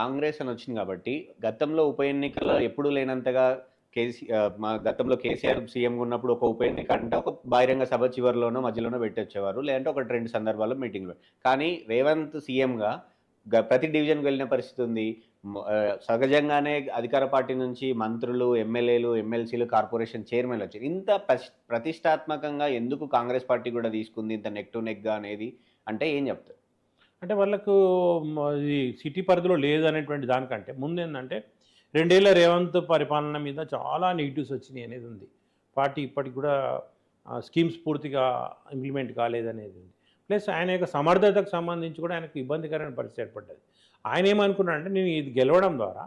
కాంగ్రెస్ అని వచ్చింది కాబట్టి, గతంలో ఉప ఎన్నికల్లో ఎప్పుడూ లేనంతగా మా గతంలో కేసీఆర్ సీఎంగా ఉన్నప్పుడు ఒక ఉప ఎన్నిక అంటే ఒక బహిరంగ సభ చివరిలోనో, మధ్యలోనో పెట్టొచ్చేవారు. లేదంటే 1, 2 సందర్భాల్లో మీటింగ్‌లు. కానీ రేవంత్ సీఎంగా ప్రతి డివిజన్‌కి వెళ్ళిన పరిస్థితి ఉంది. సహజంగానే అధికార పార్టీ నుంచి మంత్రులు, ఎమ్మెల్యేలు, ఎమ్మెల్సీలు, కార్పొరేషన్ చైర్మన్‌లొచ్చారు. ఇంత ప్రతిష్టాత్మకంగా ఎందుకు కాంగ్రెస్ పార్టీ గూడా తీసుకుంది ఇంత నెక్ టు నెక్‌గా అనేది అంటే ఏం జెప్తారు? అంటే వాళ్ళకు ఈ సిటీ పరిధిలో లేదనేటువంటి దానికంటే ముందేందంటే 2 ఏళ్ల రేవంత్ పరిపాలన మీద చాలా నెగెటివ్స్ వచ్చినాయి అనేది ఉంది. పార్టీ ఇప్పటికి కూడా స్కీమ్స్ పూర్తిగా ఇంప్లిమెంట్ కాలేదనేది ఉంది. ప్లస్ ఆయన యొక్క సమర్థతకు సంబంధించి కూడా ఆయనకు ఇబ్బందికరమైన పరిస్థితి ఏర్పడ్డది. ఆయన ఏమనుకున్నాడంటే నేను ఇది గెలవడం ద్వారా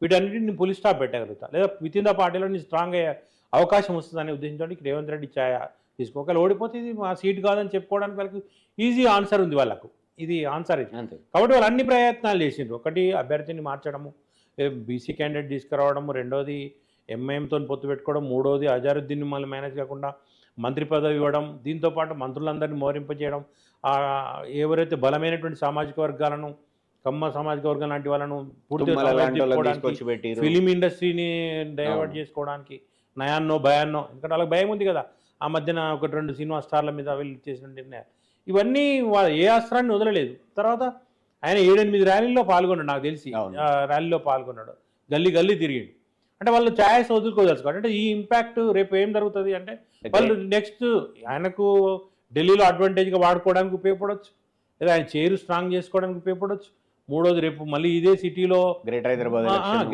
వీటన్నిటిని ఫుల్ స్టాప్ పెట్టగలుగుతా, లేదా వితిన్ ద పార్టీలో నేను స్ట్రాంగ్ అయ్యే అవకాశం వస్తుందనే ఉద్దేశంతో రేవంత్ రెడ్డి తీసుకోవాలి. ఓడిపోతే ఇది మా సీట్ కాదని చెప్పుకోవడానికి వాళ్ళకి ఈజీ ఆన్సర్ ఉంది వాళ్ళకు. ఇది ఆన్సర్ ఇది. అంతే. కాబట్టి వాళ్ళు అన్ని ప్రయత్నాలు చేసిండ్రు. ఒకటి అభ్యర్థిని మార్చడము, బీసీ క్యాండిడేట్ తీసుకురావడము, రెండోది ఎంఐఎంతో పొత్తు పెట్టుకోవడం, మూడోది అజారుద్దీన్ మళ్ళీ మేనేజ్ కాకుండా మంత్రి పదవి ఇవ్వడం, దీంతోపాటు మంత్రులందరినీ మోరింపజేయడం, ఎవరైతే బలమైనటువంటి సామాజిక వర్గాలను, కమ్మ సామాజిక వర్గం లాంటి వాళ్ళను పూర్తిగా ఫిలిం ఇండస్ట్రీని డైవర్ట్ చేసుకోవడానికి నయాన్నో భయాన్నో, ఎందుకంటే వాళ్ళకి భయం ఉంది కదా ఆ మధ్యన 1, 2 సినిమా స్టార్ల మీద వీళ్ళు చేసిన నిర్ణయాలు, ఇవన్నీ ఏ అస్త్రాన్ని వదలలేదు. తర్వాత ఆయన 7-8 ర్యాలీల్లో పాల్గొన్నాడు, నాకు తెలిసి ర్యాలీలో పాల్గొన్నాడు, గల్లీ గల్లీ తిరిగాడు. అంటే వాళ్ళు ఛాయస్ వదులుకోదలుచుకోవాలి. అంటే ఈ ఇంపాక్ట్ రేపు ఏం జరుగుతుంది అంటే వాళ్ళు నెక్స్ట్ ఆయనకు ఢిల్లీలో అడ్వాంటేజ్గా వాడుకోవడానికి ఉపయోగపడవచ్చు, లేదా ఆయన చేరు స్ట్రాంగ్ చేసుకోవడానికి ఉపయోగపడవచ్చు. మూడోది రేపు మళ్ళీ ఇదే సిటీలో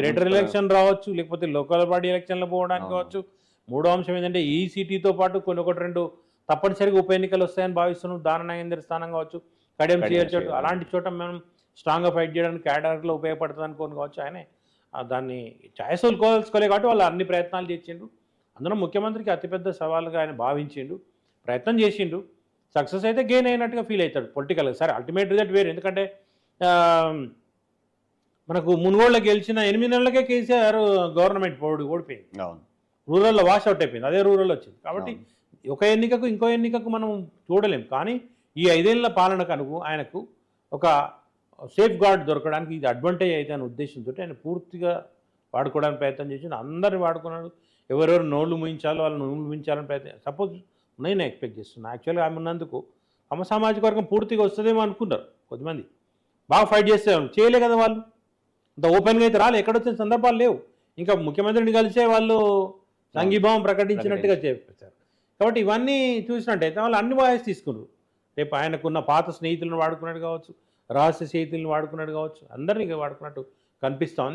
గ్రేటర్ ఎలక్షన్ రావచ్చు, లేకపోతే లోకల్ బాడీ ఎలక్షన్లో పోవడానికి కావచ్చు. మూడో అంశం ఏంటంటే ఈ సిటీతో పాటు కొన్ని 1-2 తప్పనిసరిగా ఉప ఎన్నికలు వస్తాయని భావిస్తున్నాం. దాన నాగేందర్ స్థానం కావచ్చు, కడియం సిఆర్ చోటు, అలాంటి చోట మనం స్ట్రాంగ్గా ఫైట్ చేయడానికి క్యాడర్లో ఉపయోగపడుతుంది అనుకోని కావచ్చు. ఆయనే దాన్ని ఛాయస్ వదులుకోదలుచుకోలే కాబట్టి వాళ్ళు అన్ని ప్రయత్నాలు చేసిండు. అందులో ముఖ్యమంత్రికి అతిపెద్ద సవాలుగా ఆయన భావించిండు, ప్రయత్నం చేసిండు. సక్సెస్ అయితే గెయిన్ అయినట్టుగా ఫీల్ అవుతాడు పొలిటికల్గా. సరే అల్టిమేట్ రిజల్ట్ వేరు, ఎందుకంటే మనకు మునుగోడులో గెలిచిన 8 నెలలకే కేసీఆర్ గవర్నమెంట్ ఓడిపోయింది. రూరల్లో వాష్ అవుట్ అయిపోయింది, అదే రూరల్ వచ్చింది. కాబట్టి ఒక ఎన్నికకు ఇంకో ఎన్నికకు మనం చూడలేం. కానీ ఈ 5 ఏళ్ల పాలనకు ఆయనకు ఒక సేఫ్ గార్డ్ దొరకడానికి ఇది అడ్వాంటేజ్ అయితే అనే ఉద్దేశంతో ఆయన పూర్తిగా వాడుకోవడానికి ప్రయత్నం చేసిండు. అందరిని వాడుకున్నాడు. ఎవరెవరు నోళ్ళు ముయించాలో వాళ్ళు నోళ్ళు ముయించాలని ప్రయత్నం. సపోజ్ నేను ఎక్స్పెక్ట్ చేస్తున్నాను యాక్చువల్గా ఆమె ఉన్నందుకు తమ సామాజిక వర్గం పూర్తిగా వస్తుందేమో అనుకున్నారు కొద్దిమంది. బాగా ఫైట్ చేసేవాళ్ళు, చేయలే కదా వాళ్ళు, అంత ఓపెన్గా అయితే రాలే, ఎక్కడొచ్చిన సందర్భాలు లేవు. ఇంకా ముఖ్యమంత్రిని కలిసే వాళ్ళు సంఘీభావం ప్రకటించినట్టుగా చెప్పారు. కాబట్టి ఇవన్నీ చూసినట్టయితే వాళ్ళు అన్ని వాయిస్ తీసుకున్నారు. రేపు ఆయనకున్న పాత స్నేహితులను వాడుకున్నట్టు కావచ్చు, రహస్య స్నేహితులను వాడుకున్నట్టు కావచ్చు, అందరినీ వాడుకున్నట్టు కనిపిస్తూ ఉంది.